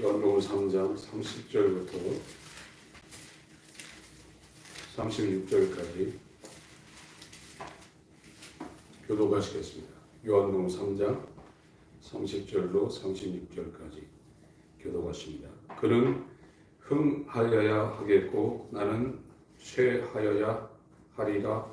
요한복음 3장 30절부터 36절까지 교독하시겠습니다. 요한복음 3장 30절로 36절까지 교독하십니다. 그는 흥하여야 하겠고 나는 쇠하여야 하리라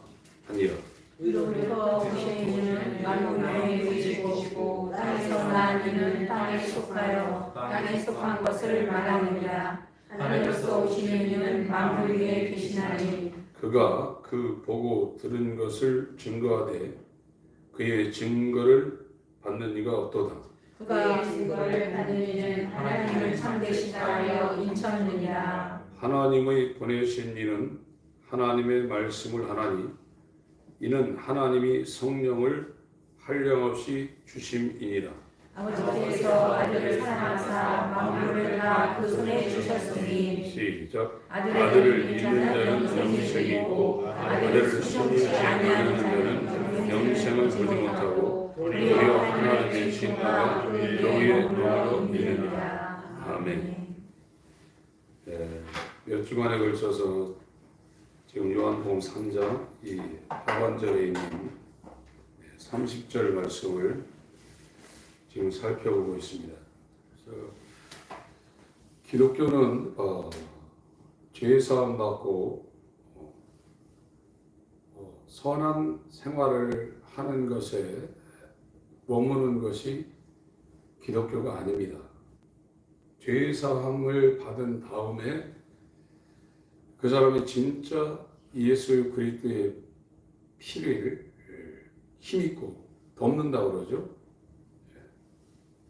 하니라. 위로부터 오신 이는 만물에 계시고 땅에서 난 이는 땅에 속하여 땅에 속한 것을 말하느니라. 하늘에서 오신 이는 만물 위에 계시나니 그가 그 보고 들은 것을 증거하되 그의 증거를 받는 이가 어떠다. 그가 증거를 받는 이는 하나님을 참되시다 하여 인쳤느니라. 하나님의 보내신 이는 하나님의 말씀을 하나니 이는 하나님이 성령을 한량없이 주심이니라. 아버지께서 아들을 사랑하사 만물을 다 그 손에 주셨으니 시작. 아들을 믿는 자는 영생이 있고 아들을 순종치 아니하는 자는 영생을 보지 못하고 오히려 하나님의 진리가 그의 영으로 믿느니라. 아멘. 몇 주간에 걸쳐서 지금 요한복음 3장 이 하반절에 있는 30절 말씀을 지금 살펴보고 있습니다. 그래서 기독교는 죄 사함 받고 선한 생활을 하는 것에 머무는 것이 기독교가 아닙니다. 죄 사함을 받은 다음에 그 사람이 진짜 예수 그리스도의 피를 힘입고 덮는다고 그러죠.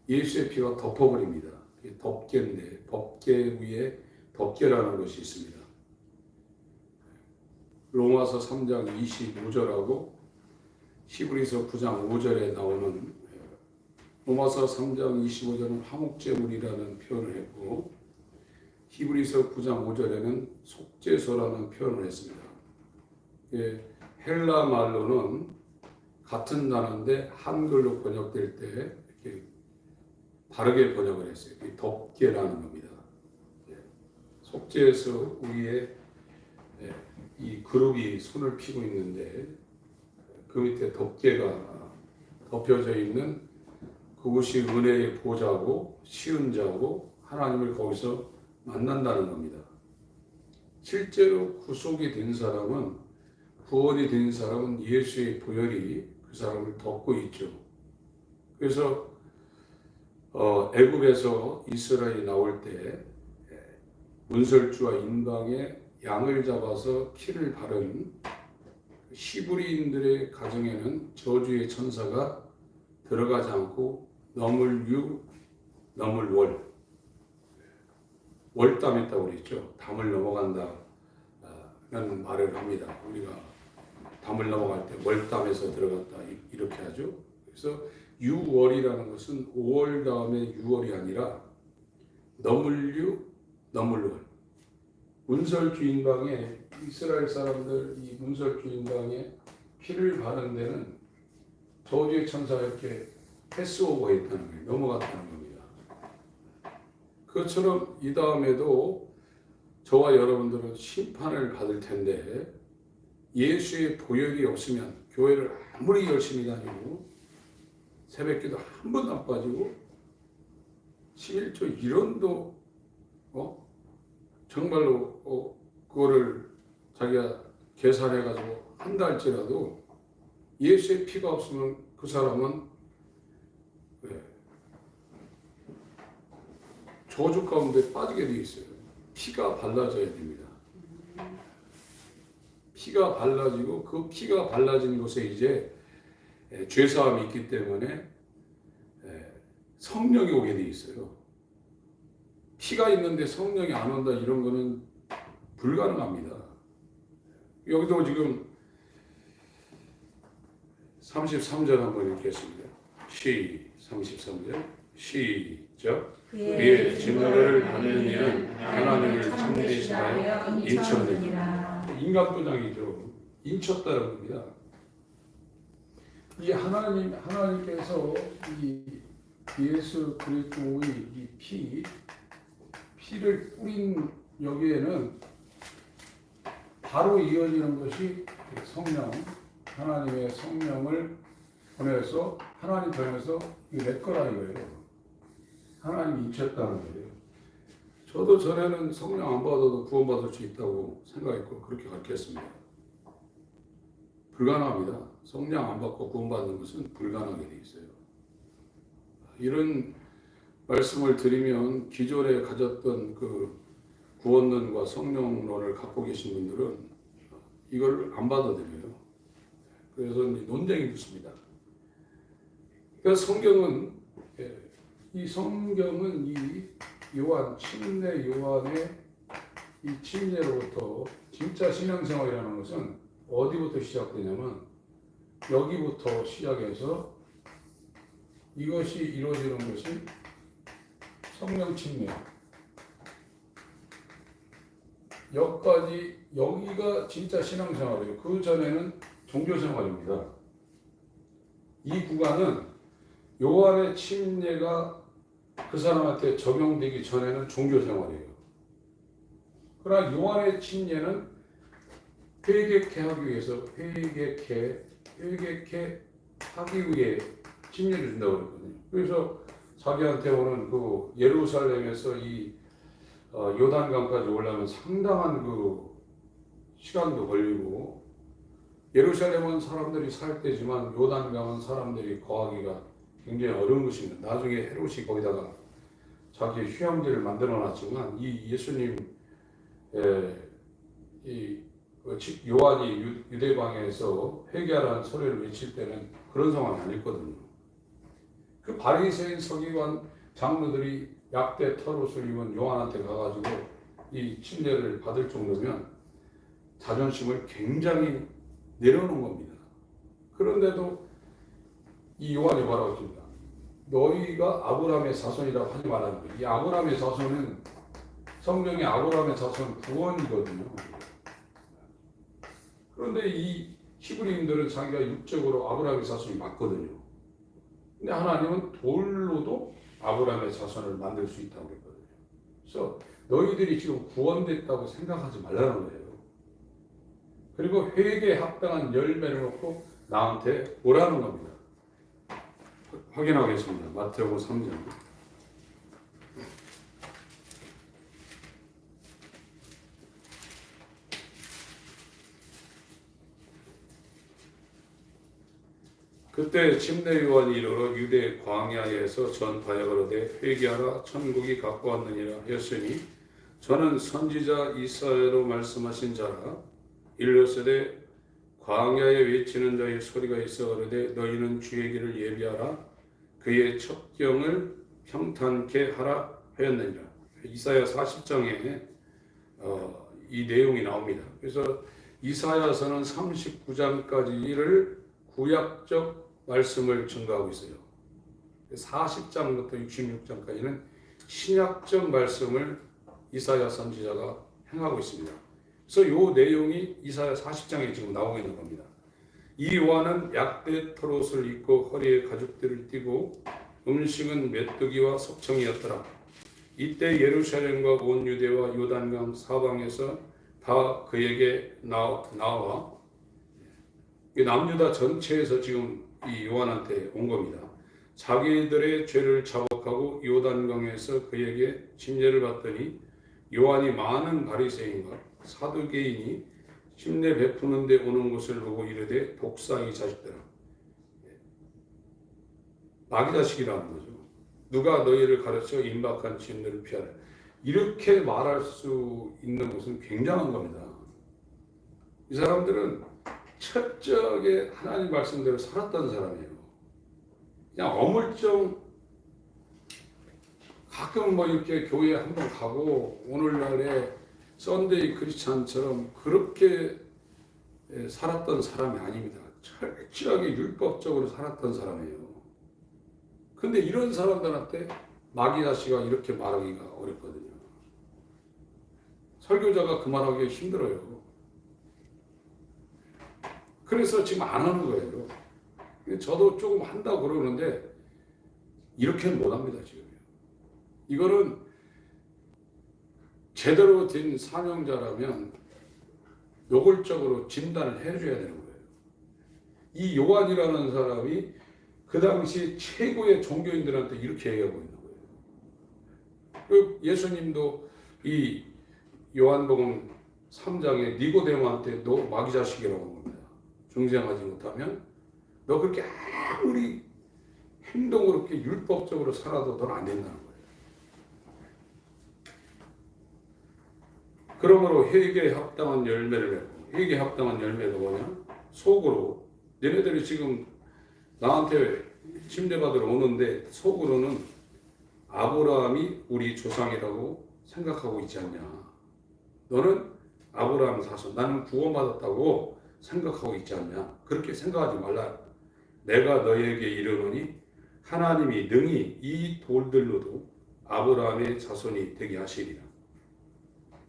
예수의 피가 덮어버립니다. 덮개인데 덮개 위에 덮개라는 것이 있습니다. 로마서 3장 25절하고 히브리서 9장 5절에 나오는 로마서 3장 25절은 화목제물이라는 표현을 했고 히브리서 9장 5절에는 속죄소라는 표현을 했습니다. 헬라 말로는 같은 단어인데 한글로 번역될 때 이렇게 다르게 번역을 했어요. 덮개라는 겁니다. 속죄소 위에 이 그룹이 손을 펴고 있는데 그 밑에 덮개가 덮여져 있는 그곳이 은혜의 보좌고 쉬운 자고 하나님을 거기서 만난다는 겁니다. 실제로 구속이 된 사람은 구원이 된 사람은 예수의 보혈이 그 사람을 덮고 있죠. 그래서 애굽에서 이스라엘이 나올 때 문설주와 인방에 양을 잡아서 피를 바른 히브리인들의 가정에는 저주의 천사가 들어가지 않고 넘을 유, 넘을 월, 월담했다고 그랬죠. 담을 넘어간다는 말을 합니다. 우리가 담을 넘어갈 때 월담에서 들어갔다 이렇게 하죠. 그래서 유월이라는 것은 5월 다음에 6월이 아니라 넘을 유, 넘을 월. 문설주인방에 이스라엘 사람들 이 문설주인방에 피를 바른 데는 저주의 천사가 이렇게 패스오버 했다는 거예요. 넘어갔다는 겁니다. 그것처럼 이 다음에도 저와 여러분들은 심판을 받을 텐데 예수의 보혈이 없으면 교회를 아무리 열심히 다니고 새벽기도 한 번도 안 빠지고 11조 1원도 정말로 그거를 자기가 계산해가지고 한달째라도 예수의 피가 없으면 그 사람은 저주 가운데 빠지게 돼 있어요. 피가 발라져야 됩니다. 피가 발라지고 그 피가 발라진 곳에 이제 죄사함이 있기 때문에 성령이 오게 돼 있어요. 피가 있는데 성령이 안 온다 이런 거는 불가능합니다. 여기도 지금 33절 한번 읽겠습니다. 33절 시작. 그의 증거를 받는 이는 하나님을 참되시다여 인쳤느니라. 인간도장이죠. 인쳤다는 겁니다. 이 하나님께서 이 예수 그리스도의 이 피 피를 뿌린 여기에는 바로 이어지는 것이 성령, 하나님의 성령을 보내서 하나님 편에서 이거 내 거라 이거예요. 하나님이 잊혔다는 거예요. 저도 전에는 성령 안 받아도 구원받을 수 있다고 생각했고 그렇게 가르쳤습니다. 불가능합니다. 성령 안 받고 구원받는 것은 불가능하게 돼 있어요. 이런 말씀을 드리면 기존에 가졌던 그 구원론과 성령론을 갖고 계신 분들은 이걸 안 받아들여요. 그래서 논쟁이 붙습니다. 그러니까 성경은 이 요한, 침례 요한의 이 침례로부터 진짜 신앙생활이라는 것은 어디부터 시작되냐면 여기부터 시작해서 이것이 이루어지는 것이 성령 침례. 여기가 진짜 신앙생활이에요. 그 전에는 종교생활입니다. 이 구간은 요한의 침례가 그 사람한테 적용되기 전에는 종교생활이에요. 그러나 요한의 침례는 회개케 하기 위해서 회개케 하기 위해 침례를 준다고 그랬거든요. 그래서 자기한테 오는 그 예루살렘에서 이 요단강까지 올라면 상당한 그 시간도 걸리고 예루살렘은 사람들이 살 때지만 요단강은 사람들이 거하기가 굉장히 어려운 것입니다. 나중에 헤롯이 거기다가 자기 휴양지를 만들어 놨지만 이 예수님 요한이 유대방에서 회개하라는 소리를 외칠 때는 그런 상황이 아니었거든요. 그 바리새인 서기관 장로들이 약대 털옷을 입은 요한한테 가가지고 이 침례를 받을 정도면 자존심을 굉장히 내려놓은 겁니다. 그런데도 이 요한이 뭐라고 했습니다. 너희가 아브라함의 자손이라고 하지 말라는 거예요. 이 아브라함의 자손은 성경의 아브라함의 자손은 구원이거든요. 그런데 이 히브리인들은 자기가 육적으로 아브라함의 자손이 맞거든요. 근데 하나님은 돌로도 아브라함의 자손을 만들 수 있다고 했거든요. 그래서 너희들이 지금 구원됐다고 생각하지 말라는 거예요. 그리고 회개에 합당한 열매를 놓고 나한테 오라는 겁니다. 확인하겠습니다. 마태복음 3장. 그때 침례 요한이 이르러 유대 광야에서 전파하여 가로되 회개하라 천국이 가까웠느니라 하였으니 저는 선지자 이사야로 말씀하신 자라. 일렀으되 광야에 외치는 자의 소리가 있어 가로되 너희는 주의 길을 예비하라 그의 첩경을 평탄케 하라 하였느니라. 이사야 40장에 이 내용이 나옵니다. 그래서 이사야서는 39장까지를 구약적 말씀을 증거하고 있어요. 40장부터 66장까지는 신약적 말씀을 이사야 선지자가 행하고 있습니다. 그래서 이 내용이 이사야 40장에 지금 나오고 있는 겁니다. 이 요한은 약대 털옷을 입고 허리에 가죽들을 띠고 음식은 메뚜기와 석청이었더라. 이때 예루살렘과 온 유대와 요단강 사방에서 다 그에게 나와 남유다 전체에서 지금 이 요한한테 온 겁니다. 자기들의 죄를 자복하고 요단강에서 그에게 침례를 받더니 요한이 많은 바리새인과 사두개인이 침례 베푸는데 오는 것을 보고 이르되 독사의 자식들아, 마귀 자식이라는 거죠. 누가 너희를 가르쳐 임박한 진노를 피하라. 이렇게 말할 수 있는 것은 굉장한 겁니다. 이 사람들은 철저하게 하나님 말씀대로 살았던 사람이에요. 그냥 어물쩡 가끔 뭐 이렇게 교회 한번 가고 오늘날에 썬데이 크리스찬처럼 그렇게 살았던 사람이 아닙니다. 철저하게 율법적으로 살았던 사람이에요. 근데 이런 사람들한테 마귀 자식아 이렇게 말하기가 어렵거든요. 설교자가 그 말하기 힘들어요. 그래서 지금 안 하는 거예요. 저도 조금 한다고 그러는데 이렇게는 못 합니다, 지금. 이거는 제대로 된 사명자라면 노골적으로 진단을 해줘야 되는 거예요. 이 요한이라는 사람이 그 당시 최고의 종교인들한테 이렇게 얘기하고 있는 거예요. 그 예수님도 이 요한복음 3장에 니고데모한테 너 마귀 자식이라고 한 겁니다. 중생하지 못하면 너 그렇게 아무리 행동으로 그렇게 율법적으로 살아도 넌 안 된다는 거예요. 그러므로 회개에 합당한 열매를 맺고, 회개에 합당한 열매가 뭐냐? 속으로 너네들이 지금 나한테 침례받으러 오는데 속으로는 아브라함이 우리 조상이라고 생각하고 있지 않냐? 너는 아브라함 자손, 나는 구원받았다고 생각하고 있지 않냐? 그렇게 생각하지 말라. 내가 너희에게 이르노니 하나님이 능히 이 돌들로도 아브라함의 자손이 되게 하시리라.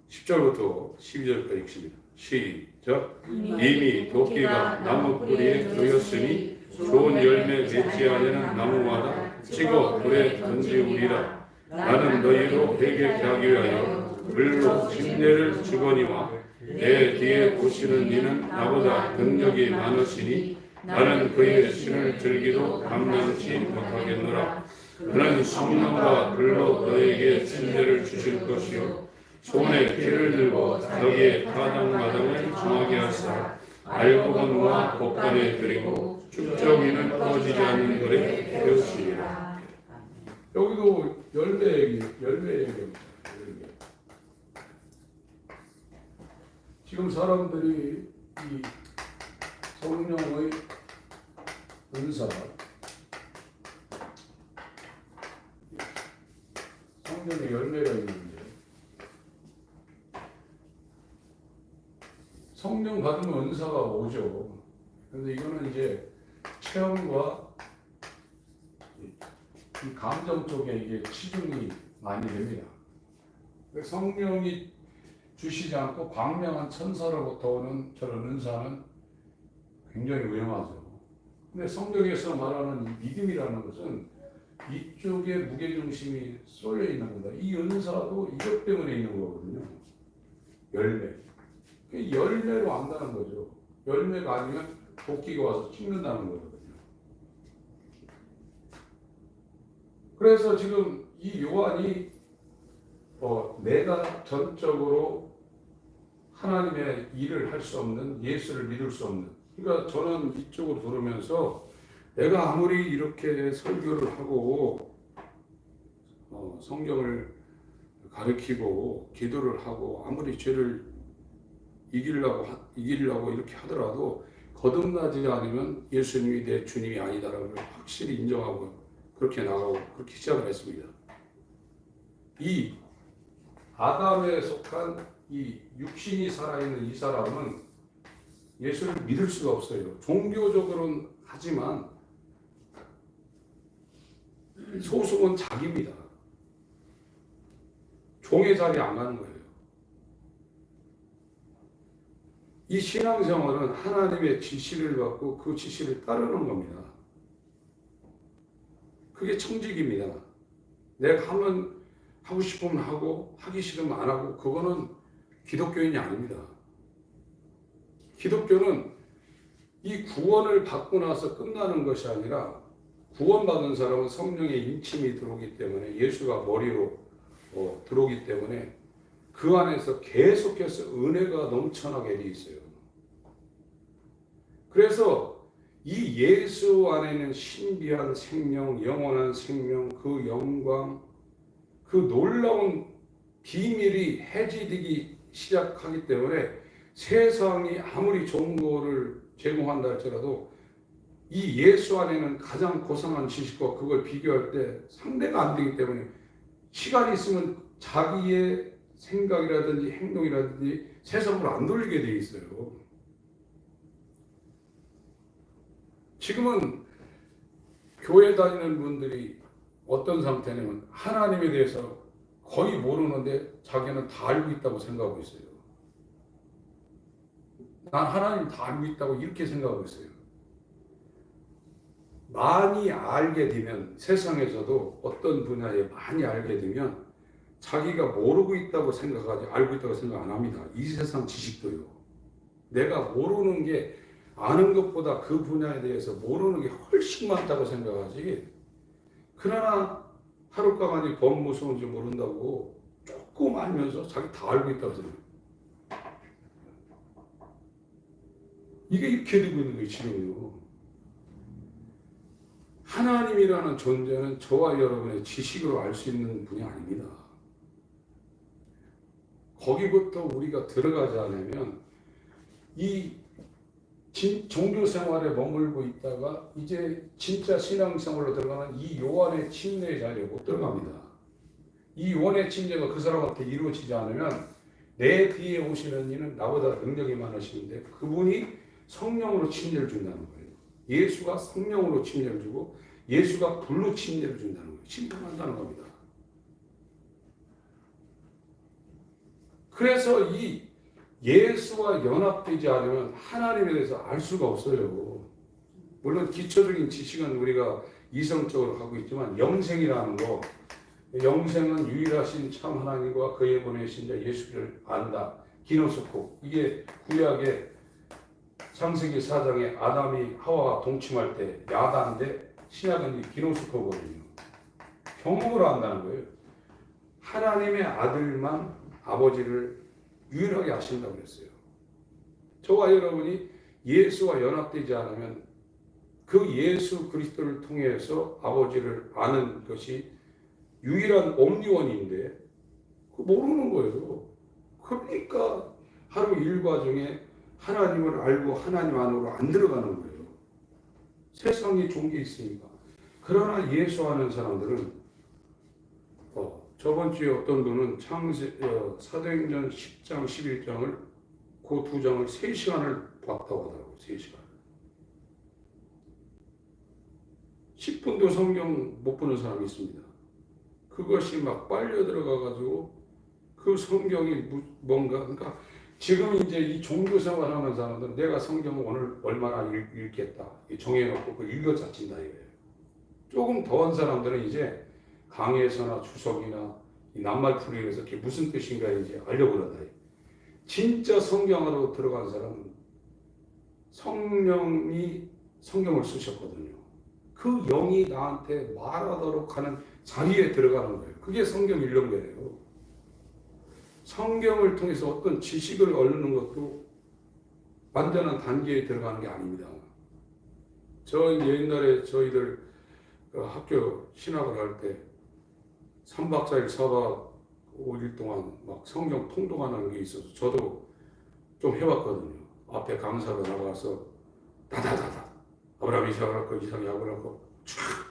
10절부터 12절까지 읽습니다. 시작. 이미 도끼가 나무 뿌리에 놓였으니 좋은 열매 맺지 아니하는 나무마다 찍어 불에 던지우리라. 나는 너희로 회개케 하기 위하여 물로 침례를 주거니와 내 뒤에 오시는 이는 나보다 능력이 많으시니 나는 그의 신을 들기도 감당치 못하겠노라. 그는 성령과 불로 너에게 침례를 주실 것이요 손에 피를 들고 너희의 타당마당을 정하게 하사 알곡은과 곡간에 드리고 쭉정이는 꺼지지 않는 글에 배우시리라. 여기도 열매 얘기입니다. 지금 사람들이 이 성령의 은사, 성령의 열매가 있는데 성령 받으면 은사가 오죠. 그런데 이거는 이제 체험과 이 감정 쪽에 이게 치중이 많이 됩니다. 성령이 주시지 않고 광명한 천사로부터 오는 저런 은사는 굉장히 위험하죠. 근데 성경에서 말하는 이 믿음이라는 것은 이쪽에 무게중심이 쏠려 있는 겁니다. 이 은사도 이것 때문에 있는 거거든요. 열매. 열매로 안다는 거죠. 열매가 아니면 도끼가 와서 찍는다는 거거든요. 그래서 지금 이 요한이 내가 전적으로 하나님의 일을 할 수 없는, 예수를 믿을 수 없는, 그러니까 저는 이쪽으로 들으면서 내가 아무리 이렇게 설교를 하고 성경을 가르치고 기도를 하고 아무리 죄를 이기려고 이렇게 하더라도 거듭나지 않으면 예수님이 내 주님이 아니다라는 걸 확실히 인정하고 그렇게 나가고 그렇게 시작을 했습니다. 이 아담에 속한 이 육신이 살아있는 이 사람은 예수를 믿을 수가 없어요. 종교적으로는 하지만 소속은 자기입니다. 종의 자리에 안 가는 거예요. 이 신앙생활은 하나님의 지시를 받고 그 지시를 따르는 겁니다. 그게 청직입니다. 내가 하고 싶으면 하고 하기 싫으면 안 하고 그거는 기독교인이 아닙니다. 기독교는 이 구원을 받고 나서 끝나는 것이 아니라 구원받은 사람은 성령의 인침이 들어오기 때문에 예수가 머리로 들어오기 때문에 그 안에서 계속해서 은혜가 넘쳐나게 돼 있어요. 그래서 이 예수 안에는 신비한 생명, 영원한 생명, 그 영광, 그 놀라운 비밀이 해지되기 시작하기 때문에 세상이 아무리 좋은 거를 제공한다 할지라도 이 예수 안에는 가장 고상한 지식과 그걸 비교할 때 상대가 안 되기 때문에 시간이 있으면 자기의 생각이라든지 행동이라든지 세상으로 안 돌리게 돼 있어요. 지금은 교회 다니는 분들이 어떤 상태냐면 하나님에 대해서 거의 모르는데 자기는 다 알고 있다고 생각하고 있어요. 난 하나님 다 알고 있다고 이렇게 생각하고 있어요. 많이 알게 되면 세상에서도 어떤 분야에 많이 알게 되면 자기가 모르고 있다고 생각하지 알고 있다고 생각 안 합니다. 이 세상 지식도요. 내가 모르는 게 아는 것보다 그 분야에 대해서 모르는 게 훨씬 많다고 생각하지. 그러나 하룻가마니 범 무서운지 모른다고 조금 알면서 자기 다 알고 있다고 생각해요. 이게 이렇게 되고 있는 거예요, 지금요. 하나님이라는 존재는 저와 여러분의 지식으로 알 수 있는 분이 아닙니다. 거기부터 우리가 들어가지 않으면 이 종교 생활에 머물고 있다가 이제 진짜 신앙생활로 들어가는 이 요한의 침례의 자리에 못 들어갑니다. 이 요한의 침례가 그 사람한테 이루어지지 않으면 내 뒤에 오시는 이는 나보다 능력이 많으시는데 그분이 성령으로 침례를 준다는 거예요. 예수가 성령으로 침례를 주고 예수가 불로 침례를 준다는 거예요. 심판한다는 겁니다. 그래서 이 예수와 연합되지 않으면 하나님에 대해서 알 수가 없어요. 물론 기초적인 지식은 우리가 이성적으로 하고 있지만 영생이라는 거, 영생은 유일하신 참 하나님과 그의 보내신 자 예수를 안다. 기노스코. 이게 구약의 창세기 4장에 아담이 하와가 동침할 때 야단인데 신약은 기노스코거든요. 경험으로 안다는 거예요. 하나님의 아들만 아버지를 유일하게 아신다고 그랬어요. 저와 여러분이 예수와 연합되지 않으면 그 예수 그리스도를 통해서 아버지를 아는 것이 유일한 옴니원인데 모르는 거예요. 그러니까 하루 일과 중에 하나님을 알고 하나님 안으로 안 들어가는 거예요. 세상이 좋은 게 있으니까. 그러나 예수 아는 사람들은 저번 주에 어떤 분은 사도행전 10장, 11장을 그 두 장을 3시간을 봤다고 하더라고요. 3시간. 10분도 성경 못 보는 사람이 있습니다. 그것이 막 빨려 들어가가지고 그 성경이 뭔가, 그러니까 지금 이제 이 종교 생활하는 사람들은 내가 성경을 오늘 얼마나 읽겠다. 정해놓고 그 읽어자친다 이거예요. 조금 더한 사람들은 이제 강의에서나 주석이나 낱말풀이에서 그게 무슨 뜻인가 이제 알려버렸다. 진짜 성경으로 들어간 사람은 성령이 성경을 쓰셨거든요. 그 영이 나한테 말하도록 하는 자리에 들어가는 거예요. 그게 성경 읽는 거예요. 성경을 통해서 어떤 지식을 얻는 것도 완전한 단계에 들어가는 게 아닙니다. 저 옛날에 저희들 학교 신학을 할 때 3박 4일, 4박 5일 동안 막 성경 통독하는 게 있어서 저도 좀 해봤거든요. 앞에 강사로 나가서 다다다다 아브라함, 이삭, 이삭, 야곱하고 촤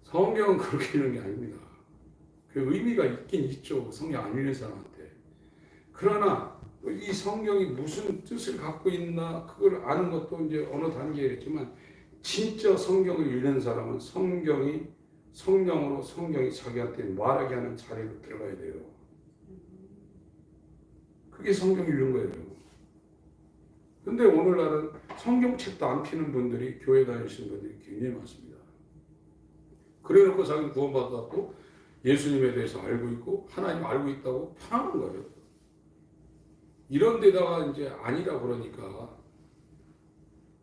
성경은 그렇게 읽는 게 아닙니다. 그 의미가 있긴 있죠. 성경 안 읽는 사람한테. 그러나 이 성경이 무슨 뜻을 갖고 있나 그걸 아는 것도 이제 어느 단계였지만 진짜 성경을 읽는 사람은 성경이 성령으로 성경이 자기한테 말하게 하는 자리로 들어가야 돼요. 그게 성경 읽는 거예요. 근데 오늘날은 성경책도 안 피는 분들이 교회 다니시는 분들이 굉장히 많습니다. 그래놓고 자기는 구원받았고 예수님에 대해서 알고 있고 하나님 알고 있다고 편하는 거예요. 이런 데다가 이제 아니라 그러니까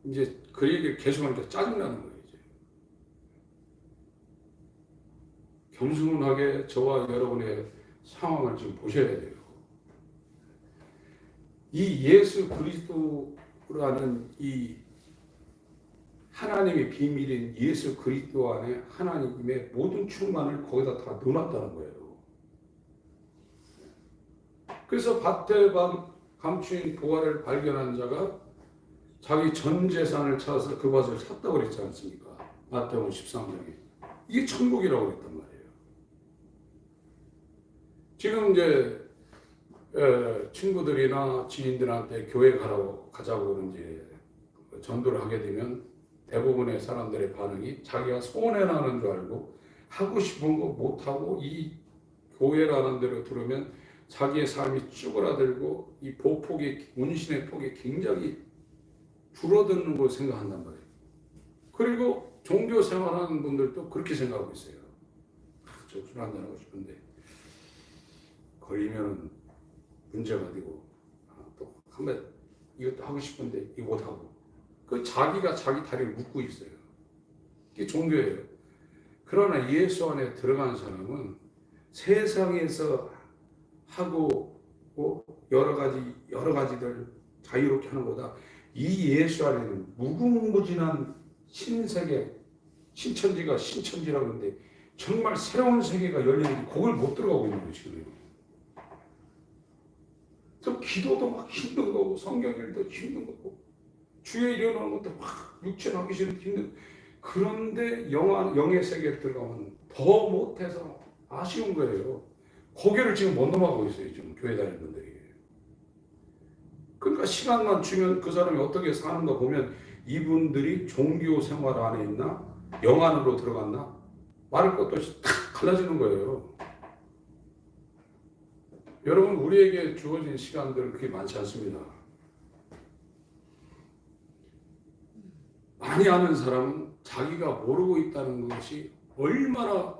이제 그 얘기를 계속하니까 짜증나는 거예요. 이제. 겸손하게 저와 여러분의 상황을 좀 보셔야 돼요. 이 예수 그리스도라는 이 하나님의 비밀인 예수 그리스도 안에 하나님의 모든 충만을 거기다 다 넣어놨다는 거예요. 그래서 밭에 감추인 보화를 발견한 자가 자기 전 재산을 찾아서 그 밭을 샀다고 그랬지 않습니까? 마태복음 13장에. 이게 천국이라고 그랬단 말이에요. 지금 이제 친구들이나 지인들한테 교회 가자고 이제 전도를 하게 되면 대부분의 사람들의 반응이 자기가 손해나는 줄 알고 하고 싶은 거 못하고 이 교회라는 데로 들으면 자기의 삶이 쭈그라들고 이 보폭이 문신의 폭이 굉장히 줄어드는 걸 생각한단 말이에요. 그리고 종교 생활하는 분들도 그렇게 생각하고 있어요. 저 술 한잔 하고 싶은데 걸리면 문제가 되고 또 한번 이것도 하고 싶은데 이거 못하고 그 자기가 자기 다리를 묶고 있어요. 이게 종교예요. 그러나 예수 안에 들어간 사람은 세상에서 하고 여러 가지들 자유롭게 하는 것보다 이 예수 안에는 무궁무진한 신세계, 신천지가 신천지라고 하는데 정말 새로운 세계가 열리는데 그걸 못 들어가고 있는 거죠. 또 기도도 막 힘든 거고 성경 읽기도 힘든 거고 주에 일어나는 것도 막 육체하기 싫은 힘든. 그런데 영의 세계에 들어가면 더 못해서 아쉬운 거예요. 고개를 지금 못 넘어가고 있어요. 지금 교회 다니는 분들이. 그러니까 시간만 주면 그 사람이 어떻게 사는가 보면 이분들이 종교 생활 안에 있나 영 안으로 들어갔나 말할 것도 딱 갈라지는 거예요. 여러분 우리에게 주어진 시간들은 그렇게 많지 않습니다. 많이 아는 사람은 자기가 모르고 있다는 것이 얼마나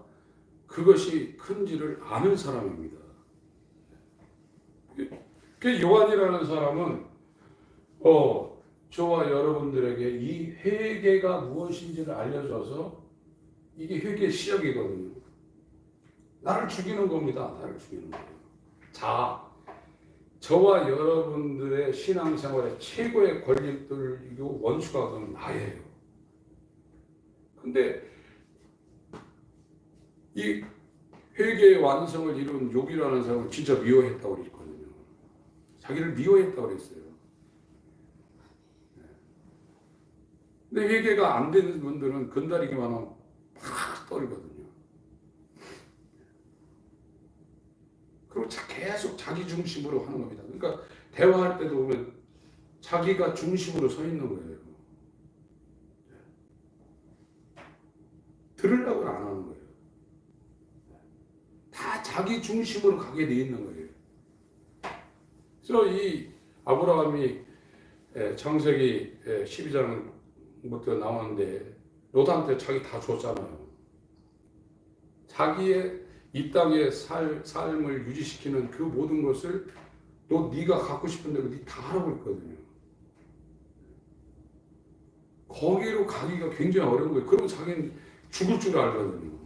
그것이 큰지를 아는 사람입니다. 그 요한이라는 사람은 저와 여러분들에게 이 회개가 무엇인지를 알려줘서 이게 회개의 시작이거든요. 나를 죽이는 겁니다. 나를 죽이는 거예요. 저와 여러분들의 신앙생활의 최고의 걸림돌이고 원수가 그건 나예요. 근데 이 회개의 완성을 이룬 욥이라는 사람은 진짜 미워했다고 그랬거든요. 자기를 미워했다고 그랬어요. 근데 회개가 안 되는 분들은 건드리기만 하면 팍 떨거든요. 그리고 계속 자기 중심으로 하는 겁니다. 그러니까 대화할 때도 보면 자기가 중심으로 서 있는 거예요. 들으려고는 안 하는 거예요. 다 자기 중심으로 가게 돼 있는 거예요. 그래서 이 아브라함이 창세기 12장부터 나오는데 롯한테 자기 다 줬잖아요. 자기의 이 땅의 삶을 유지시키는 그 모든 것을 네가 갖고 싶은 대로 다 하라고 했거든요. 거기로 가기가 굉장히 어려운 거예요. 그러면 자기는 죽을 줄 알거든요.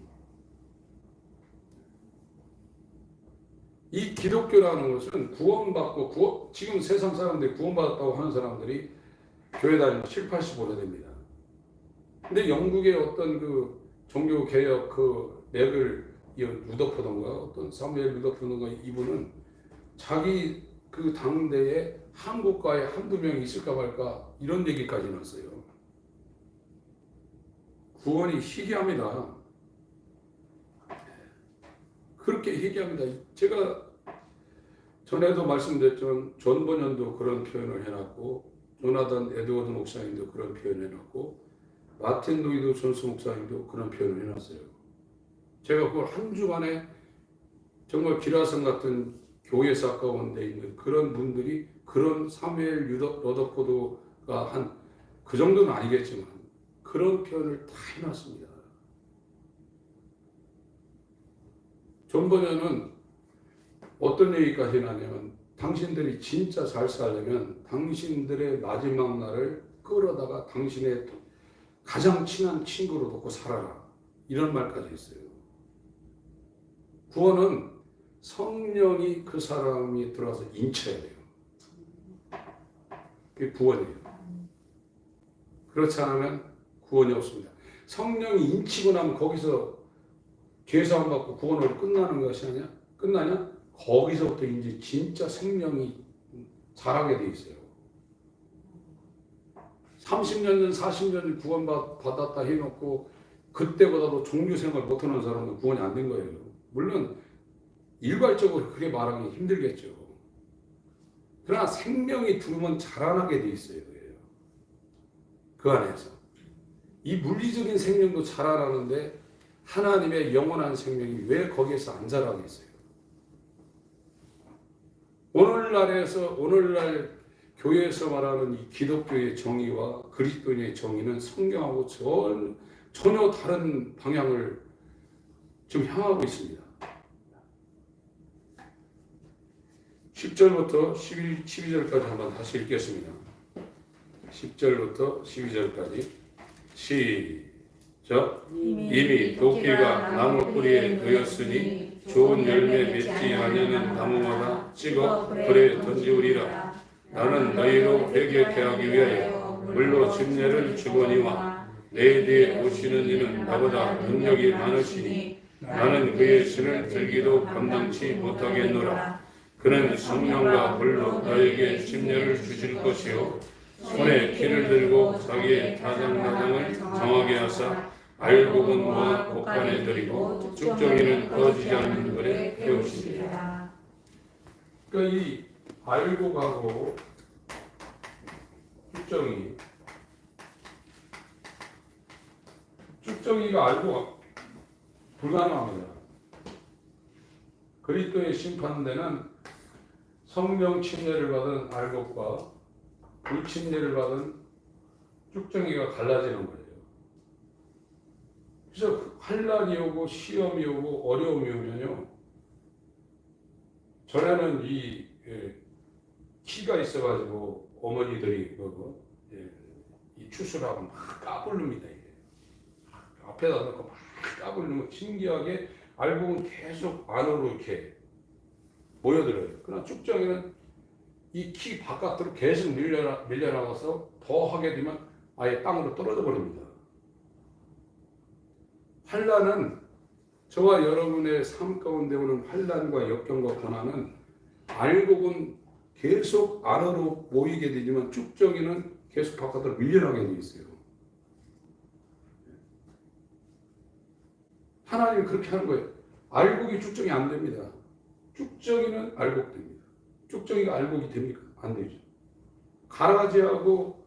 이 기독교라는 것은 구원받고 지금 세상 사람들이 구원받았다고 하는 사람들이 교회 다니는 70-80 오래됩니다. 근데 영국의 어떤 그 종교 개혁 그 맥을 루더포던가 어떤 사무엘 루더포던가 이분은 자기 그 당대에 한국가에 한두 명 있을까 말까 이런 얘기까지 났어요. 구원이 희귀합니다. 그렇게 희귀합니다. 제가 전에도 말씀드렸지만 존 버년도 그런 표현을 해놨고 조나단 에드워드 목사님도 그런 표현을 해놨고 마틴 루이드 존스 목사님도 그런 표현을 해놨어요. 제가 그걸 한 주간에 정말 기라성 같은 교회사 가운데 있는 그런 분들이 그런 사무엘 러더포드가 한 그 정도는 아니겠지만 그런 표현을 다 해놨습니다. 존 버년은 어떤 얘기까지 해놨냐면 당신들이 진짜 잘 살려면 당신들의 마지막 날을 끌어다가 당신의 가장 친한 친구로 놓고 살아라. 이런 말까지 했어요. 구원은 성령이 그 사람이 들어가서 인쳐야 돼요. 그게 구원이에요. 그렇지 않으면 구원이 없습니다. 성령이 인치고 나면 거기서 죄사함 받고 구원으로 끝나는 것이 아니야? 끝나냐? 거기서부터 이제 진짜 생명이 자라게 돼 있어요. 30년, 40년 구원받았다 해놓고 그때보다도 종교생활 못하는 사람은 구원이 안 된 거예요. 물론 일괄적으로 그렇게 말하기 힘들겠죠. 그러나 생명이 들으면 자라나게 돼 있어요. 그 안에서. 이 물리적인 생명도 자라나는데 하나님의 영원한 생명이 왜 거기에서 안 자라겠어요? 오늘날 교회에서 말하는 이 기독교의 정의와 그리스도인의 정의는 성경하고 전혀 다른 방향을 지금 향하고 있습니다. 10절부터 12절까지 한번 다시 읽겠습니다. 10절부터 12절까지 시작. 이미 도끼가 나무 뿌리에 놓였으니 좋은 열매 맺지 아니하는 나무마다 찍어 불에 던지우리라. 나는 너희로 회개케 하기 위하여 물로 침례를 주거니와 내 뒤에 오시는 이는 나보다 능력이 많으시니 나는 그의 신을 들기도 감당치 못하겠노라. 그는 성령과 불로 너에게 침례를 주실 것이요 손에 키를 들고 자기의 다장나장을 정하게 하사 알곡은과 곡간에 드리고 쭉정이는 꺼지지 않는 불에 태우시리라. 그러니까 이 알곡하고 쭉정이가 알곡 불가능합니다. 그리스도의 심판대는 성령 침례를 받은 알곡과 불침례를 받은 쭉정이가 갈라지는 거예요. 그래서 환난이 오고 시험이 오고 어려움이 오면요. 전에는 이 키가 있어가지고 어머니들이 이 추수라고 막 까불릅니다. 이게 앞에다 놓고 막 까불르면 신기하게 알곡은 계속 안으로 이렇게 모여들어요. 그러나 쭉정이는 이 키 바깥으로 계속 밀려나가서 더 하게 되면 아예 땅으로 떨어져 버립니다. 환난은 저와 여러분의 삶 가운데 오는 환난과 역경과 고난은 알곡은 계속 안으로 모이게 되지만 쭉정이는 계속 바깥으로 밀려나게 돼 있어요. 하나님이 그렇게 하는 거예요. 알곡이 쭉정이 안 됩니다. 쭉정이는 알곡 됩니다. 쭉정이가 알곡이 됩니까? 안 되죠. 가라지하고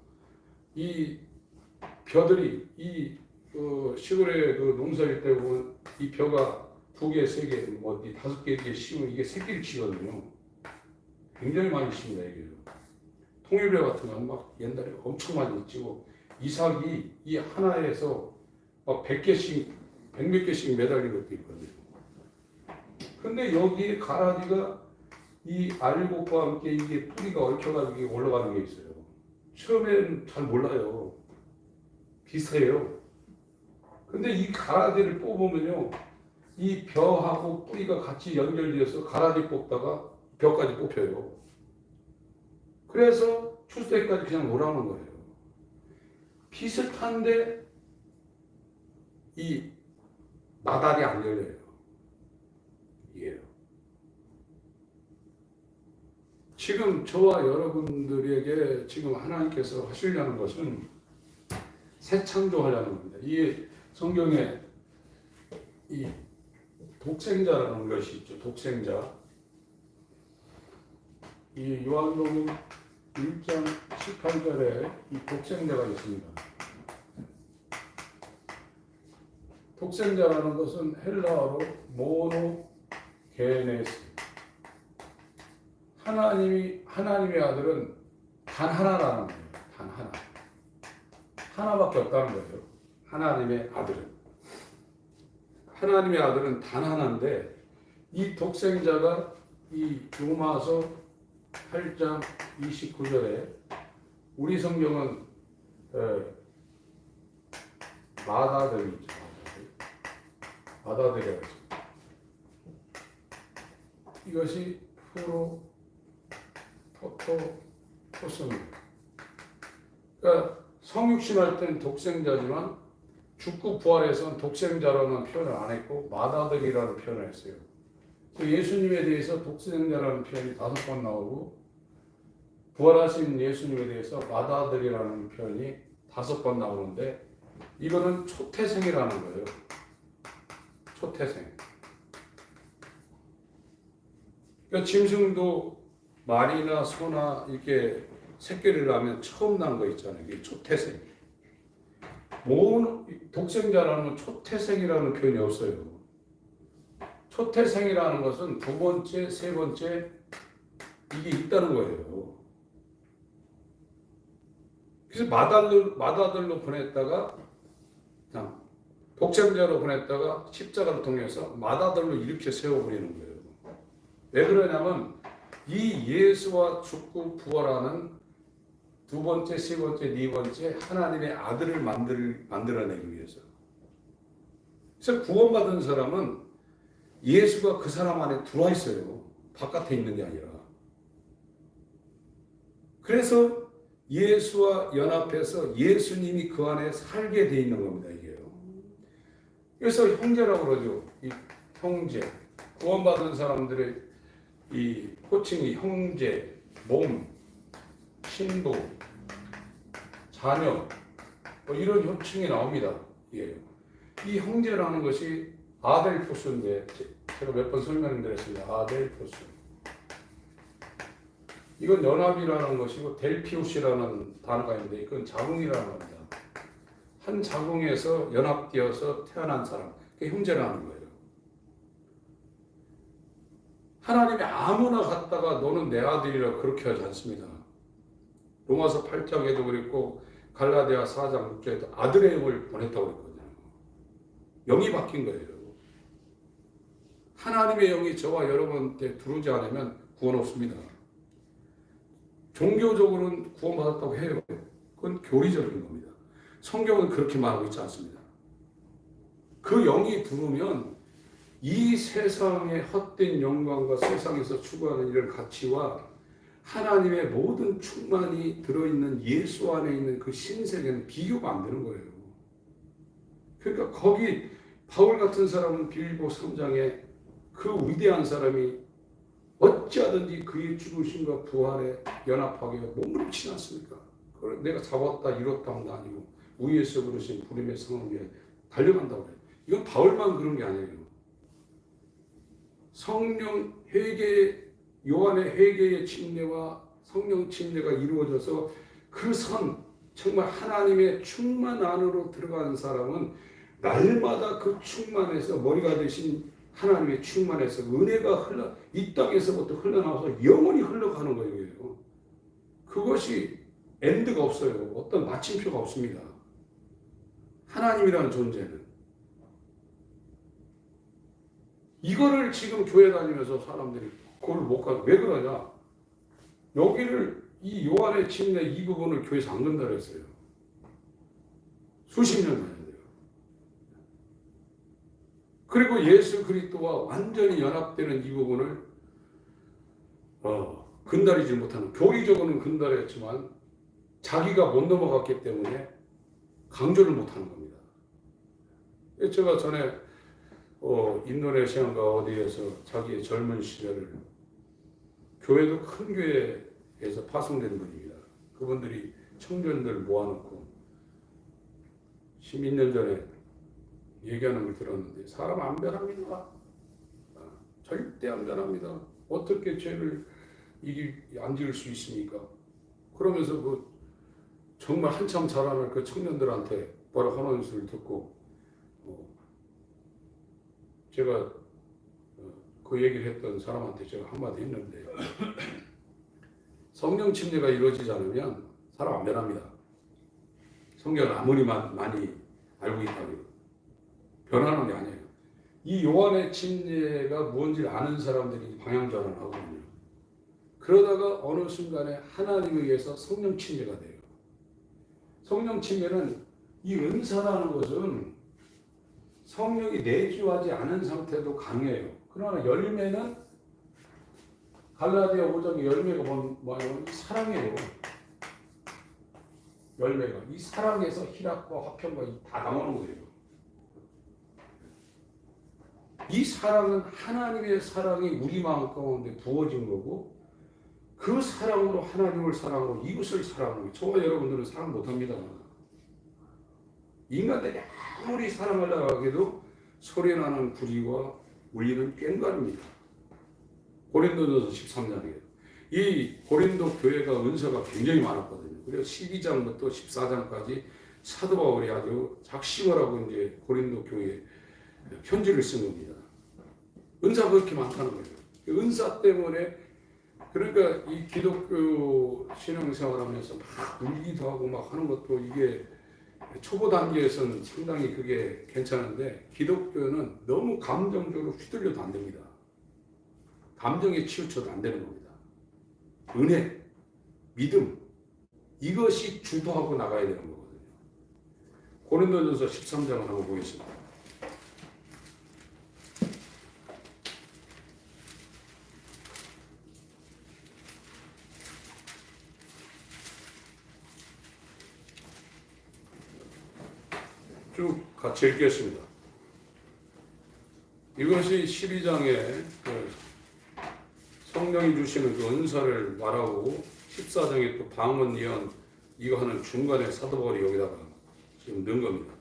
이 벼들이 이 시골에 그 농사일 때 보면 이 벼가 2개, 3개, 뭐 5개 이렇게 심으면 이게 새끼를 치거든요. 굉장히 많이 칩니다. 이게 통일배 같은 건 막 옛날에 엄청 많이 치고 이삭이 이 하나에서 막 100개씩 100몇 개씩 매달린 것도 있거든요. 근데 여기에 가라지가 이 알곡과 함께 이게 뿌리가 얽혀가지고 이게 올라가는 게 있어요. 처음에는 잘 몰라요. 비슷해요. 근데 이 가라지를 뽑으면요, 이 벼하고 뿌리가 같이 연결되어서 가라지 뽑다가 벼까지 뽑혀요. 그래서 추수 때까지 그냥 놀아오는 거예요. 비슷한데 이 나달이 안 열려요. 이게요. 지금 저와 여러분들에게 지금 하나님께서 하시려는 것은 새 창조하려는 겁니다. 이게 성경에 이 독생자라는 것이 있죠. 독생자. 이 요한복음 1장 18절에 이 독생자가 있습니다. 독생자라는 것은 헬라어로 모노게네스. 하나님의 아들은 단 하나라는 거예요. 단 하나. 하나밖에 없다는 거예요. 하나님의 아들은. 하나님의 아들은 단 하나인데 이 독생자가 이 로마서 8장 29절에 우리 성경은 마다들이죠. 마다들이라고 했습니다. 이것이 토스입니다. 그러니까 성육신할 때는 독생자지만 죽고 부활해서는 독생자라는 표현을 안 했고 마다들이라는 표현을 했어요. 예수님에 대해서 독생자라는 표현이 5번 나오고 부활하신 예수님에 대해서 마다들이라는 표현이 5번 나오는데 이거는 초태생이라는 거예요. 초태생. 그러니까 짐승도 말이나 소나 이렇게 새끼를 낳으면 처음 난 거 있잖아요. 이게 초태생. 독생자라는 건 초태생이라는 표현이 없어요. 초태생이라는 것은 2번째, 3번째 이게 있다는 거예요. 그래서 마다들로 보냈다가 그냥 독생자로 보냈다가 십자가를 통해서 마다들로 이렇게 세워버리는 거예요. 왜 그러냐면 이 예수와 죽고 부활하는 두 번째, 세 번째, 네 번째 하나님의 아들을 만들어내기 위해서. 그래서 구원받은 사람은 예수가 그 사람 안에 들어와 있어요. 바깥에 있는 게 아니라. 그래서 예수와 연합해서 예수님이 그 안에 살게 돼 있는 겁니다. 이게요. 그래서 형제라고 그러죠. 이 형제. 구원받은 사람들의 이 호칭이 형제, 몸, 신부, 자녀 뭐 이런 호칭이 나옵니다. 예. 이 형제라는 것이 아델포스인데 제가 몇 번 설명드렸습니다. 아델포스. 이건 연합이라는 것이고 델피우스라는 단어가 있는데 이건 자궁이라는 겁니다. 한 자궁에서 연합되어서 태어난 사람, 그게 형제라는 거예요. 하나님이 아무나 갖다가 너는 내 아들이라 그렇게 하지 않습니다. 로마서 8장에도 그랬고 갈라디아 4장 6장에도 아들의 영을 보냈다고 그랬거든요. 영이 바뀐 거예요. 하나님의 영이 저와 여러분한테 들어오지 않으면 구원 없습니다. 종교적으로는 구원받았다고 해요. 그건 교리적인 겁니다. 성경은 그렇게 말하고 있지 않습니다. 그 영이 들어오면 이 세상의 헛된 영광과 세상에서 추구하는 이런 가치와 하나님의 모든 충만이 들어있는 예수 안에 있는 그 신세계는 비교가 안 되는 거예요. 그러니까 거기 바울 같은 사람은 빌립보 3장에 그 위대한 사람이 어찌하든지 그의 죽으심과 부활에 연합하게 몸부림치지 않습니까? 그걸 내가 잡았다 이뤘다 한다 아니고 위에서 그러신 부름의 성을 위해 달려간다고 해요. 이건 바울만 그런 게 아니에요. 성령 회개, 요한의 회개의 침례와 성령 침례가 이루어져서 그 선, 정말 하나님의 충만 안으로 들어가는 사람은 날마다 그 충만에서 머리가 되신 하나님의 충만에서 은혜가 이 땅에서부터 흘러나와서 영원히 흘러가는 거예요. 그것이 엔드가 없어요. 어떤 마침표가 없습니다. 하나님이라는 존재는. 이거를 지금 교회 다니면서 사람들이 그걸 못 가고 왜 그러냐? 여기를 이 요한의 침례 이 부분을 교회에서 안 건다 그랬어요. 수십 년 다녀요. 그리고 예수 그리스도와 완전히 연합되는 이 부분을 근달이지 못하는, 교리적으로는 근달했지만 자기가 못 넘어갔기 때문에 강조를 못하는 겁니다. 제가 전에 인도네시아인가 어디에서 자기의 젊은 시절을 교회도 큰 교회에서 파송된 분입니다. 그분들이 청년들 모아놓고 12년 전에 얘기하는 걸 들었는데 사람 안 변합니다. 절대 안 변합니다. 어떻게 죄를 안 지을 수 있습니까? 그러면서 그 정말 한참 자라는 그 청년들한테 뭐라 하는 소리를 듣고 제가 그 얘기를 했던 사람한테 제가 한마디 했는데 성령 침례가 이루어지지 않으면 사람 안 변합니다. 성경을 아무리 많이 알고 있다고 변하는 게 아니에요. 이 요한의 침례가 뭔지 아는 사람들이 방향전환을 하거든요. 그러다가 어느 순간에 하나님에 의해서 성령 침례가 돼요. 성령 침례는 이 은사라는 것은 성령이 내주하지 않은 상태도 강해요. 그러나 열매는 갈라디아 5장의 열매가 뭐냐면 사랑이에요. 열매가 이 사랑에서 희락과 화평과 다 나오는 거예요. 이 사랑은 하나님의 사랑이 우리 마음 가운데 부어진 거고 그 사랑으로 하나님을 사랑하고 이웃을 사랑하는 거예요. 저와 여러분들은 사랑 못합니다. 인간들이 아무리 사랑하려고 해도 소리나는 불의와 울리는 꽹과립니다. 고린도전서 13장이에요. 이 고린도 교회가 은사가 굉장히 많았거든요. 그래서 12장부터 14장까지 사도 바울이 아주 작심을 하고 이제 고린도 교회에 편지를 쓴 겁니다. 은사가 그렇게 많다는 거예요. 은사 때문에 그러니까 이 기독교 신앙생활하면서 막 울기도 하고 막 하는 것도 이게 초보 단계에서는 상당히 그게 괜찮은데 기독교는 너무 감정적으로 휘둘려도 안 됩니다. 감정에 치우쳐도 안 되는 겁니다. 은혜, 믿음 이것이 주도하고 나가야 되는 거거든요. 고린도전서 13장을 한번 보겠습니다. 쭉 같이 읽겠습니다. 이것이 12장에 성령이 주시는 그 은사를 말하고 14장에 또 방언 예언 이거 하는 중간에 사도 바울이 여기다가 지금 넣은 겁니다.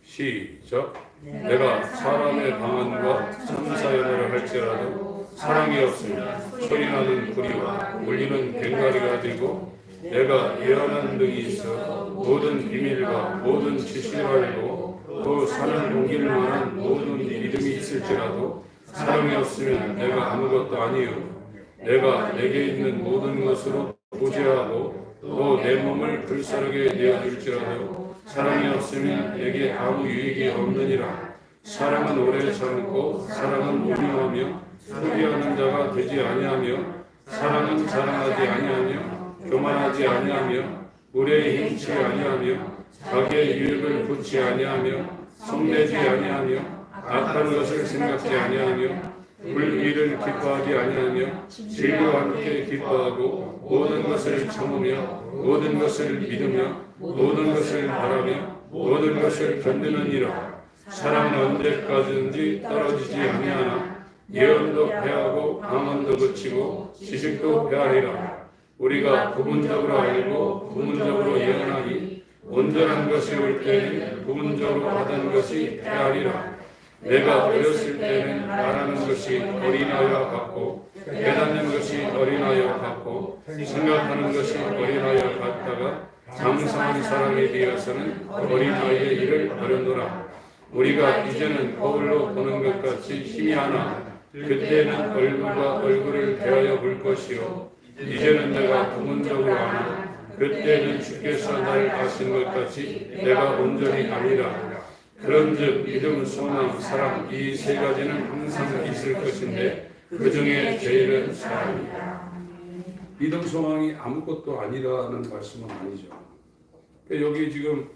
시작. 내가 사람의 방언과 천사연어를 할지라도 사랑이 없으면 소리나는 구리와 울리는 괭가리가 되고 내가 예언하는 능이 있어 모든 비밀과 모든 지식을 알고 또 산을 옮길 만한 모든 믿음이 있을지라도 사랑이 없으면 내가 아무것도 아니요 내가 내게 있는 모든 것으로 보좌하고 또 내 몸을 불사르게 내어줄지라도 사랑이 없으면 내게 아무 유익이 없느니라. 사랑은 오래 참고 사랑은 온유하며 소리하는 자가 되지 아니하며 사랑은 자랑하지 아니하며 교만하지 아니하며 오래 힘치 아니하며 자기의 유익을 붙지 아니하며 성내지 아니하며 악한 것을 생각지 아니하며 불의를 기뻐하지 아니하며 진리와 함께 기뻐하고 모든 것을 참으며 모든 것을 믿으며 모든 것을 바라며 모든 것을 견디느니라. 사랑은 언제까지든지 떨어지지 아니하나 예언도 패하고 방언도 그치고 지식도 패하리라. 우리가 부분적으로 알고 부분적으로 예언하니 온전한 것이 올 때는 부분적으로 받은 것이 패하리라. 내가 어렸을 때는 말하는 것이 어린아이와 같고 깨닫는 것이 어린아이와 같고 생각하는 것이 어린아이와 같다가 장성한 사람에 되어서는 어린아이의 일을 버렸노라. 우리가 이제는 거울로 보는 것 같이 힘이 하나 그때는 얼굴과 얼굴을 대하여 볼 것이요 이제는 내가 부분적으로 아나 그때는 주께서 날 아신 것 같이 내가 온전히 아니라. 그런즉 믿음, 소망, 사랑 이 세 가지는 항상 있을 것인데 그 중에 제일은 사랑이다. 믿음, 소망이 아무것도 아니라는 말씀은 아니죠. 여기 지금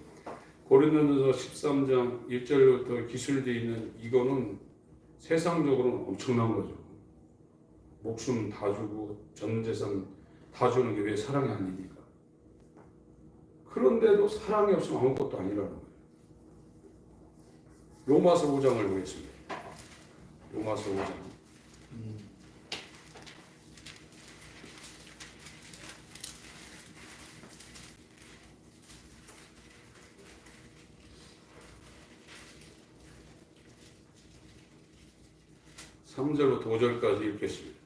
고린도전서 13장 1절부터 기술되어 있는 이거는 세상적으로는 엄청난 거죠. 목숨 다 주고 전 재산 다 주는 게 왜 사랑이 아닙니까? 그런데도 사랑이 없으면 아무것도 아니라는 거예요. 로마서 5장을 보겠습니다. 로마서 5장. (3절부터) (5절까지) 읽겠습니다.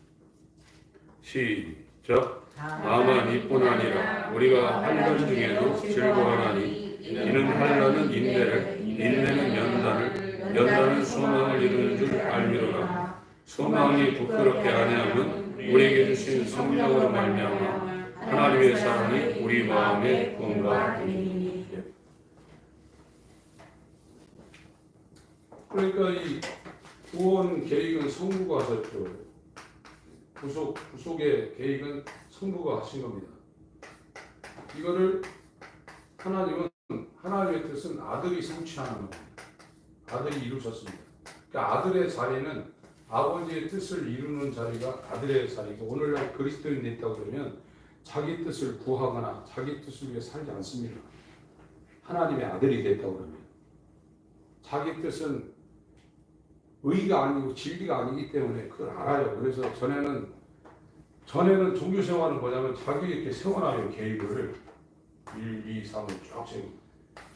시작. 다만 이뿐 아니라 우리가 환난 중에도 즐거워하나니 이는 환난은 인내를 인내는 연단을 연단은 소망을 이루는 줄 알미로라. 소망이 부끄럽게 아니하면 우리에게 주신 성령으로 말미암아 하나님의 사랑이 우리 마음에 공감하리니. 그러니까 이 구원 계획은 성부가 하셨죠. 구속의 계획은 성부가 하신 겁니다. 이거를 하나님의 뜻은 아들이 성취하는 겁니다. 아들이 이루셨습니다. 그러니까 아들의 자리는 아버지의 뜻을 이루는 자리가 아들의 자리고, 오늘날 그리스도인이 됐다고 그러면 자기 뜻을 구하거나 자기 뜻을 위해 살지 않습니다. 하나님의 아들이 됐다고 그러면 자기 뜻은 의가 아니고 진리가 아니기 때문에 그걸 알아요. 그래서 전에는 종교 생활은 뭐냐면 자기 이렇게 세워놔요. 계획을 1, 2, 3을 쭉 세우고,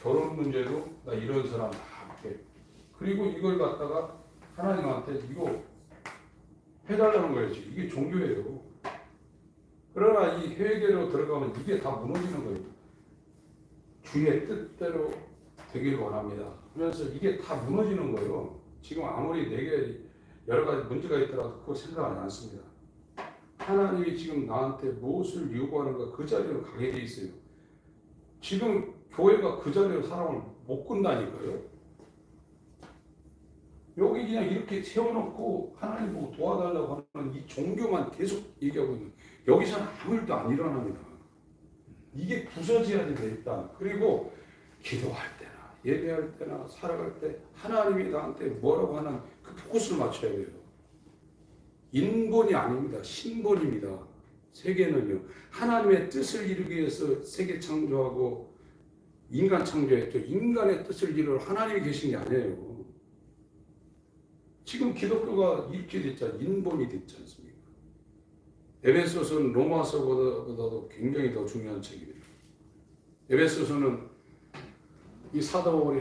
결혼 문제도 나 이런 사람 다 할게. 그리고 이걸 갖다가 하나님한테 이거 해달라는 거였지. 이게 종교예요. 그러나 이 회개로 들어가면 이게 다 무너지는 거예요. 주의 뜻대로 되길 원합니다 하면서 이게 다 무너지는 거예요. 지금 아무리 내게 여러 가지 문제가 있더라도 그거 생각하지 않습니다. 하나님이 지금 나한테 무엇을 요구하는가 그 자리로 가게 돼 있어요. 지금 교회가 그 자리로 사람을 못 끈다니까요. 여기 그냥 이렇게 세워놓고 하나님 보고 도와달라고 하는 이 종교만 계속 얘기하고 있는, 여기서는 아무 일도 안 일어납니다. 이게 부서져야 됩니다, 일단. 그리고 기도할 때나 예배할 때나 살아갈 때 하나님이 나한테 뭐라고 하는 그 포커스를 맞춰야 돼요. 인본이 아닙니다. 신본입니다. 세계는요. 하나님의 뜻을 이루기 위해서 세계 창조하고 인간 창조했죠. 인간의 뜻을 이루러 하나님이 계신 게 아니에요. 지금 기독교가 이렇게 됐잖아요. 인본이 됐지 않습니까? 에베소서는 로마서보다도 굉장히 더 중요한 책입니다. 에베소서는 이 사도 바울이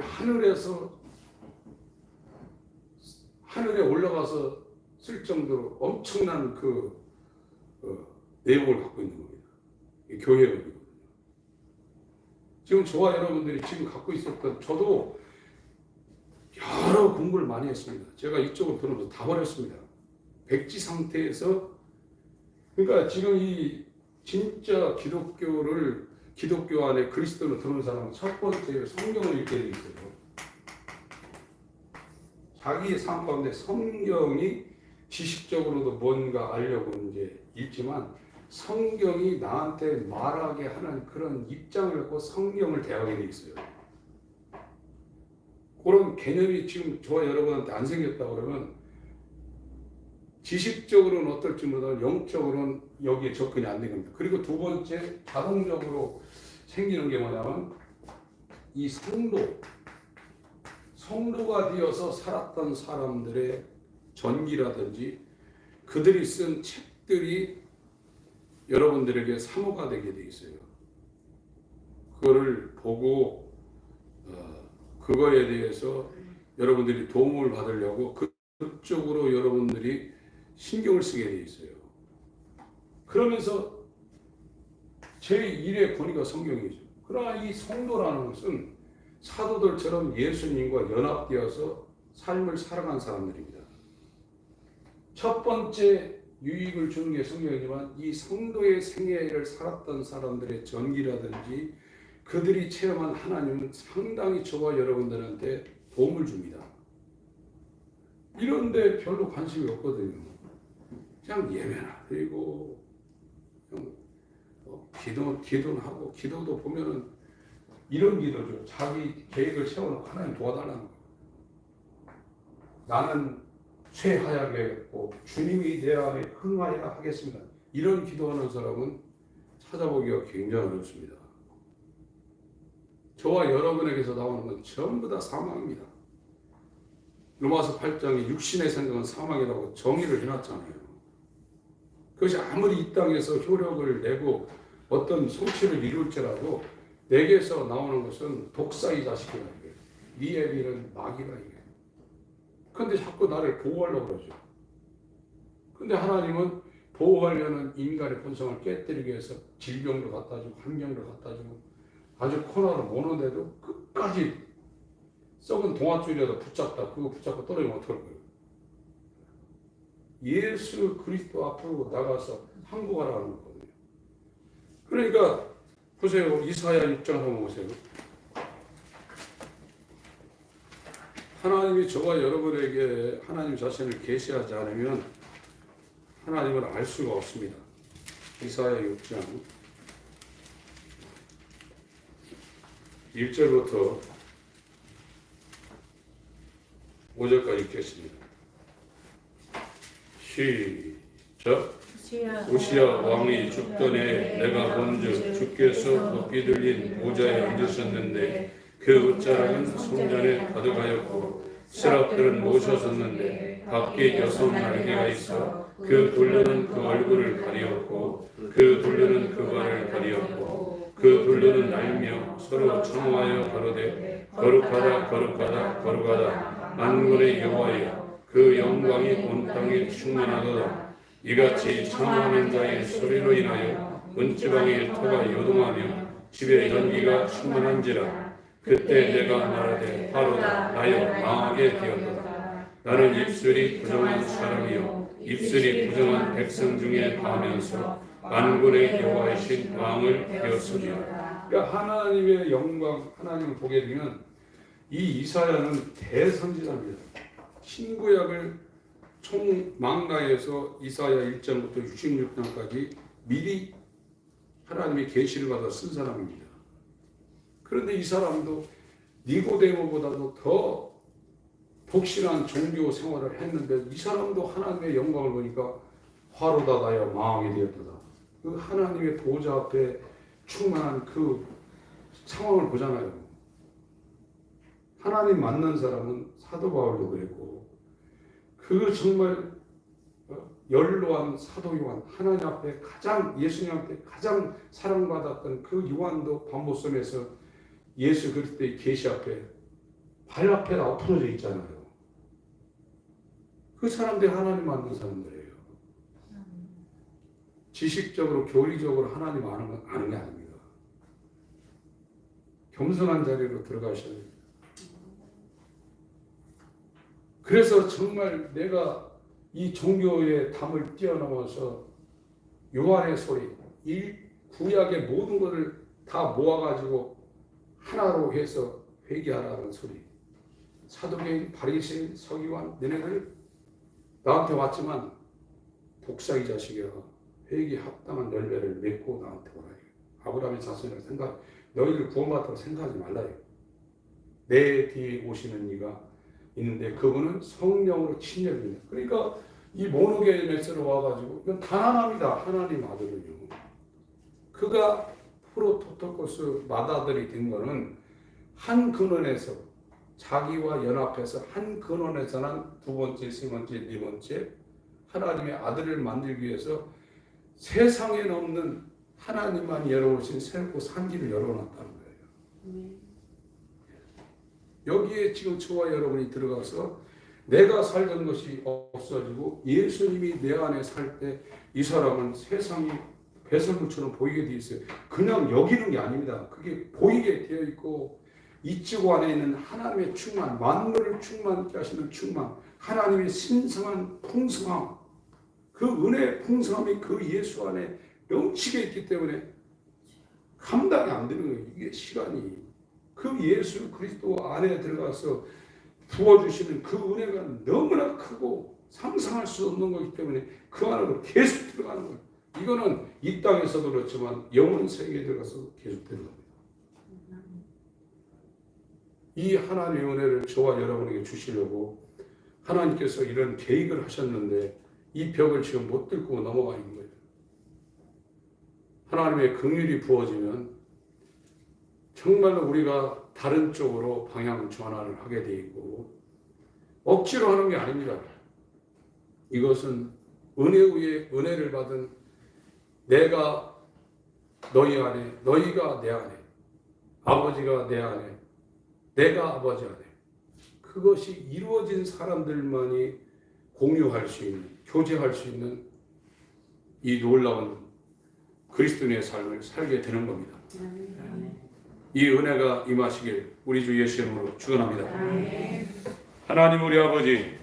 하늘에 올라가서 쓸 정도로 엄청난 그 내용을 갖고 있는 겁니다. 교회거든요. 지금 저와 여러분들이 지금 갖고 있었던, 저도 여러 공부를 많이 했습니다. 제가 이쪽으로 들어오면서 다 버렸습니다. 백지 상태에서. 그러니까 지금 이 진짜 기독교 안에 그리스도로 들어온 사람은 첫 번째 성경을 읽게 돼 있어요. 자기의 삶 가운데 성경이 지식적으로도 뭔가 알려고 이제 읽지만 성경이 나한테 말하게 하는 그런 입장을 갖고 성경을 대하게 돼 있어요. 그런 개념이 지금 저와 여러분한테 안 생겼다 그러면 지식적으로는 어떨지 몰라도 영적으로는 여기에 접근이 안 된 겁니다. 그리고 두 번째, 자동적으로 생기는 게 뭐냐면 이 성도가 되어서 살았던 사람들의 전기라든지 그들이 쓴 책들이 여러분들에게 사모가 되게 돼 있어요. 그거를 보고 그거에 대해서 여러분들이 도움을 받으려고 그쪽으로 여러분들이 신경을 쓰게 돼 있어요. 그러면서 제1의 권위가 성경이죠. 그러나 이 성도라는 것은 사도들처럼 예수님과 연합되어서 삶을 살아간 사람들입니다. 첫 번째 유익을 주는 게 성경이지만 이 성도의 생애를 살았던 사람들의 전기라든지 그들이 체험한 하나님은 상당히 저와 여러분들한테 도움을 줍니다. 이런데 별로 관심이 없거든요. 그냥 예배나 드리고 기도는 하고, 기도도 보면은 이런 기도죠. 자기 계획을 세워놓고 하나님 도와달라는 거. 나는 쇠하야겠고 주님이 내 안에 흥하여 하겠습니다. 이런 기도하는 사람은 찾아보기가 굉장히 어렵습니다. 저와 여러분에게서 나오는 건 전부 다 사망입니다. 로마서 8장에 육신의 생각은 사망이라고 정의를 해놨잖아요. 그것이 아무리 이 땅에서 효력을 내고 어떤 성취를 이룰지라도 내게서 나오는 것은 독사의 자식이라 이게. 니에비는 마귀라 이게. 근데 자꾸 나를 보호하려고 그러죠. 근데 하나님은 보호하려는 인간의 본성을 깨뜨리기 위해서 질병도 갖다 주고 환경도 갖다 주고 아주 코너로 모는데도 끝까지 썩은 동아줄이라도 붙잡다. 그거 붙잡고 떨어지면 어떡할 거예요? 예수 그리스도 앞으로 나가서 항복하라는 거거든요. 그러니까 보세요. 이사야 6장 한번 보세요. 하나님이 저와 여러분에게 하나님 자신을 계시하지 않으면 하나님을 알 수가 없습니다. 이사야 6장 1절부터 5절까지 읽겠습니다. 시작. 우시야 왕이 죽던 해 내가 본즉 주께서 높이 들린 보좌에 앉으셨는데 그 웃자락은 성전에 가득하였고 스랍들은 모셔섰는데 밖에 여섯 날개가 있어 그 둘레는 그 얼굴을 가리었고 그 둘레는 그 발을 가리었고 그 둘레는 날며 서로 청하여 가로되 거룩하다 거룩하다 거룩하다 만군의 여호와여 그 영광이 온 땅에 충만하도다. 이같이 청하는 자의 소리로 인하여 은지방의 터가 요동하며 집에 연기가 충만한지라. 그때 내가 말하되 바로다 나여 망하게 되었도다. 나는 입술이 부정한 사람이요 입술이 부정한 백성 중에 가면서 만군의 여호와이신 왕을 되었으리라. 그러니까 하나님의 영광, 하나님을 보게 되면 이 이사야는 대선지자입니다. 신구약을 총 망라해서 이사야 1장부터 66장까지 미리 하나님의 계시를 받아 쓴 사람입니다. 그런데 이 사람도 니고데모보다도 더 독실한 종교 생활을 했는데 이 사람도 하나님의 영광을 보니까 화로 닫아야 망하게 되었다. 그 하나님의 보좌 앞에 충만한 그 상황을 보잖아요. 하나님 만난 사람은 사도 바울도 그랬고 그 정말 연로한 사도 요한, 하나님 앞에 가장 예수님 앞에 가장 사랑받았던 그 요한도 반보섬에서 예수 그리스도의 계시 앞에 발 앞에 엎어져 있잖아요. 그 사람들이 하나님 만난 사람들이에요. 지식적으로 교리적으로 하나님 아는 게 아닙니다. 겸손한 자리로 들어가셔야 됩니다. 그래서 정말 내가 이 종교의 담을 뛰어넘어서 요한의 소리, 이 구약의 모든 것을 다 모아가지고 하나로 해서 회개하라는 소리. 사도계인, 바리새인, 서기관, 너네들 나한테 왔지만 독사의 자식이야. 회개 합당한 열매를 맺고 나한테 오라. 아브라함의 자손이라고 생각, 너희를 구원받다고 생각하지 말라요. 내 뒤에 오시는 이가 있는데 그분은 성령으로 친혈입니다. 그러니까 이 모노게 메스로 와가지고 이건 단언합니다. 하나님 아들은요. 그가 프로토토코스 맏아들이 된 거는 한 근원에서 자기와 연합해서 한 근원에서 난 두 번째, 세 번째, 네 번째 하나님의 아들을 만들기 위해서 세상에 없는 하나님만 열어오신 새롭고 산지를 열어놨다는 거예요. 여기에 지금 저와 여러분이 들어가서 내가 살던 것이 없어지고 예수님이 내 안에 살 때 이 사람은 세상이 배설물처럼 보이게 되어 있어요. 그냥 여기는 게 아닙니다. 그게 보이게 되어 있고 이쪽 안에 있는 하나님의 충만, 만물을 충만케 하시는 충만, 하나님의 신성한 풍성함, 그 은혜의 풍성함이 그 예수 안에 넘치게 있기 때문에 감당이 안 되는 거예요. 이게 시간이. 그 예수 그리스도 안에 들어가서 부어주시는 그 은혜가 너무나 크고 상상할 수 없는 거기 때문에 그 안으로 계속 들어가는 거예요. 이거는 이 땅에서도 그렇지만 영원 세계에 들어가서 계속 들어갑니다. 이 하나님의 은혜를 저와 여러분에게 주시려고 하나님께서 이런 계획을 하셨는데 이 벽을 지금 못 뚫고 넘어가 있는 거예요. 하나님의 긍휼이 부어지면 정말로 우리가 다른 쪽으로 방향 전환을 하게 돼 있고 억지로 하는 게 아닙니다. 이것은 은혜 위에 은혜를 받은 내가 너희 안에, 너희가 내 안에, 아버지가 내 안에, 내가 아버지 안에, 그것이 이루어진 사람들만이 공유할 수 있는, 교제할 수 있는 이 놀라운 그리스도인의 삶을 살게 되는 겁니다. 이 은혜가 임하시길 우리 주 예수 이름으로 축원합니다. 하나님 우리 아버지,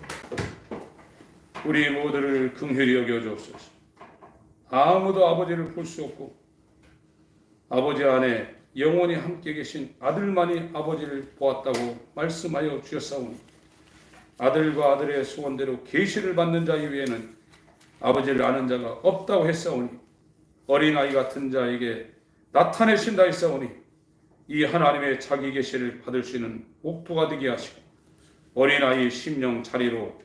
우리 모두를 긍휼히 여겨 주옵소서. 아무도 아버지를 볼 수 없고 아버지 안에 영원히 함께 계신 아들만이 아버지를 보았다고 말씀하여 주셨사오니 아들과 아들의 소원대로 계시를 받는 자 이외에는 아버지를 아는 자가 없다고 했사오니 어린아이 같은 자에게 나타내신다 했사오니 이 하나님의 자기 계시를 받을 수 있는 복부가 되게 하시고 어린아이의 심령 자리로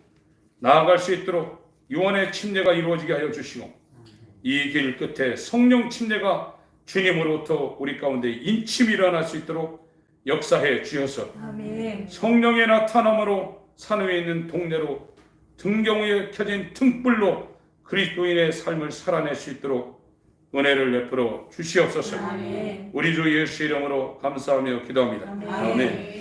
나아갈 수 있도록 유언의 침례가 이루어지게 하여 주시고 이 길 끝에 성령 침례가 주님으로부터 우리 가운데 인침이 일어날 수 있도록 역사해 주셔서 아멘. 성령의 나타남으로 산 위에 있는 동네로 등경 위에 켜진 등불로 그리스도인의 삶을 살아낼 수 있도록 은혜를 베풀어 주시옵소서. 아멘. 우리 주 예수 이름으로 감사하며 기도합니다. 아멘. 아멘.